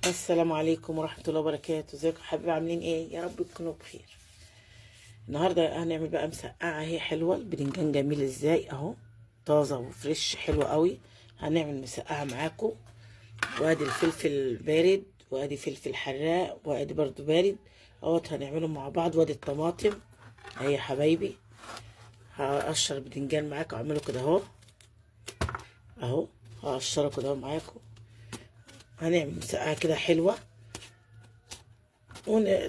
السلام عليكم ورحمة الله وبركاته. ازيكم يا حبايبي؟ عاملين ايه؟ يا رب تكونوا بخير. النهارده هنعمل بقى مسقعة اهي حلوة. البدنجان جميل ازاي اهو، طازة وفريش حلوة قوي. هنعمل مسقعة معاكم. وادي الفلفل بارد، وادي فلفل حراق، وادي برضو بارد اهوت. هنعملهم مع بعض. وادي الطماطم اهي يا حبايبي. هقشر البدنجان معاكم، اعمله كده اهو اهو. هقشره كده اهو معاكم. هنعمل مسقعة كده حلوة،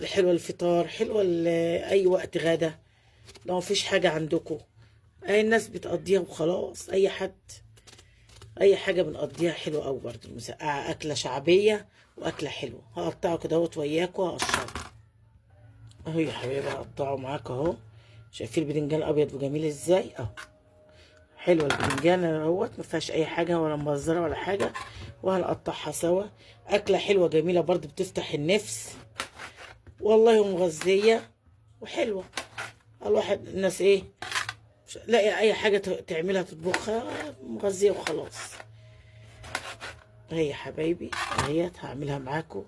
حلوة الفطار، حلوة أي وقت غدا. لو مفيش حاجة عندكم، أي الناس بتقضيها وخلاص. أي حد أي حاجة بنقضيها حلوة أوي. برضه المسقعة أكلة شعبية وأكلة حلوة. هقطعه كده اهوت وياكوا، هقشره أهو يا حبايبي. هقطعه معاكوا أهو. شايفين البدنجان أبيض وجميل إزاي أهو. حلوة البدنجان اهوت، مفيهاش أي حاجة ولا مبزرة ولا حاجة. وهنقطعها سوا. أكلة حلوة جميلة برضه، بتفتح النفس والله، ومغذية وحلوة. الواحد الناس ايه، مش لاقي اي حاجه تعملها تطبخها، مغذيه وخلاص. هي يا حبايبي اهيت هعملها معاكم.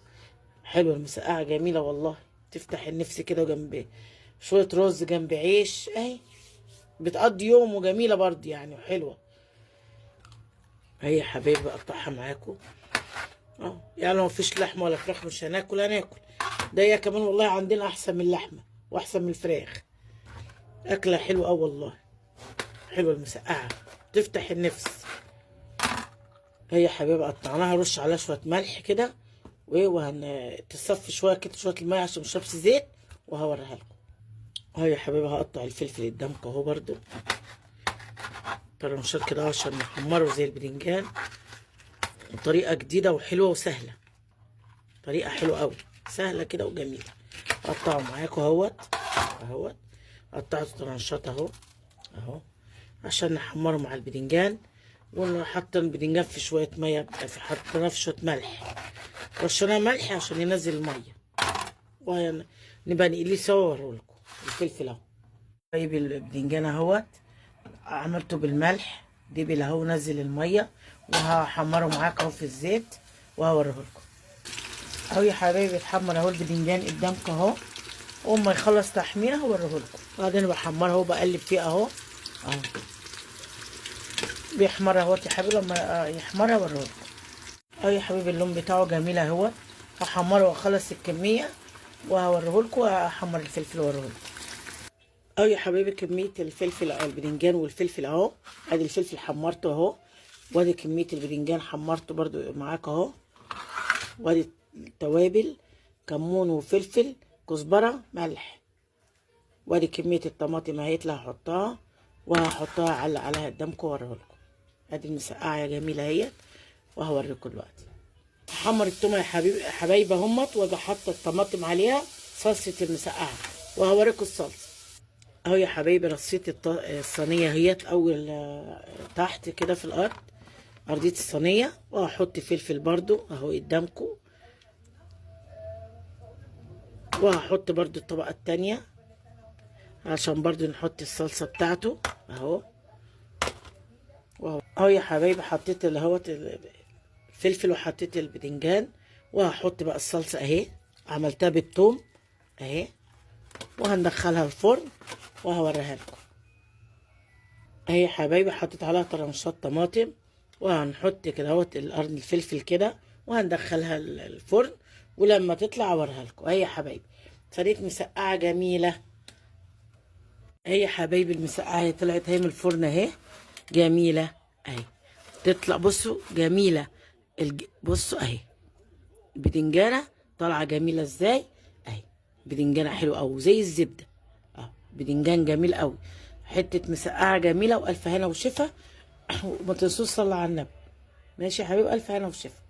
حلوه المسقعه، جميله والله، تفتح النفس كده. وجنب شويه رز جنب عيش اهي، بتقضي يوم. وجميله برضه يعني، وحلوه. هي يا حبايبي اقطعها معاكم اه. يعني لو مفيش لحمه ولا فراخ مش هناكل. ده هي كمان والله عندنا احسن من اللحمه واحسن من الفراخ. اكله حلوه اه والله. حلوه المسقعه، تفتح النفس. هي يا حبيبي قطعناها، رش عليها شويه ملح كده، تصفي شويه كده، شويه الميه عشان مشربش زيت. وهوريها لكم. اهو يا حبيبي هقطع الفلفل قدامكم اهو برضو طرنشات كده عشان نحمره زي البدنجان. طريقه جديده وحلوه وسهله. طريقه حلوه قوي، سهله كده وجميله. اقطعه معاكم اهوت اهوت. قطعته طرنشات اهو اهو، عشان نحمره مع البدنجان. ونحط البدنجان في شويه ميه، حطيناه في شويه ملح، رشيناه ملح عشان ينزل الميه. ونبقى نقليه سوا واوريهولكم. الفلفل اهو. طيب البدنجان اهوت، عملته بالملح. دبل اهو، نزل الميه. وهحمره معاك اهو في الزيت وهوريهولكم اهو يا حبايبي. اتحمر اهو البدنجان قدامكم اهو. اول ما يخلص تحميره هوريهولكم. بعدين بحمره اهو، بقلب فيه اهو اهو. بيحمر اهوت يا حبيبي. لما يحمر هوريهولكم اهو يا حبيبي. اللون بتاعه جميل اهوت. هحمره واخلص الكميه وهوريهولكم. واحمر الفلفل واوريهولكم اهو يا حبايبي. كميه الفلفل او البدنجان والفلفل اهو. ادي الفلفل حمرته اهو. وادي كميه البدنجان حمرته برضو معاك اهو. وادي التوابل، كمون وفلفل كزبره ملح. وادي كميه الطماطم اهيت اللي هحطها. وهحطها على قدامكم واوريهولكم. ادي المسقعه يا جميله اهيت. وهوريكم دلوقتي. احمر التومه يا حبايبي اهمت. واجي حاطه الطماطم عليها، صلصه المسقعه. وهوريكم الصلصه اهو يا حبايبي. رصيت الصينيه اهيت اول تحت كده في الارض، ارضيه الصينيه. وهحط فلفل برضو اهو قدامكم. وهحط برضو الطبقه التانية عشان برضو نحط الصلصه بتاعته اهو. اهو يا حبايبي حطيت الفلفل وحطيت البدنجان. وهحط بقى الصلصه اهي، عملتها بالثوم اهي. وهندخلها الفرن وهوريها لكم اهي يا حبايبي. حطيت عليها طرنشات طماطم. وهنحط كده اهوت القرن الفلفل كده. وهندخلها الفرن. ولما تطلع اوريها لكم اهي يا حبايبي. طريقه مسقعه جميله اهي يا حبايبي. المسقعه طلعت اهي من الفرن اهي، جميله اهي. تطلع بصوا جميله. بصوا اهي البدنجانه طالعه جميله ازاي اهي. بدنجانه حلوه قوي زي الزبده اهو. بدنجان جميل قوي. حته مسقعه جميله. والف هنا وشفا. وما تنسوش صلوا على النبي. ماشي يا حبيبي، الف هنا وشفا.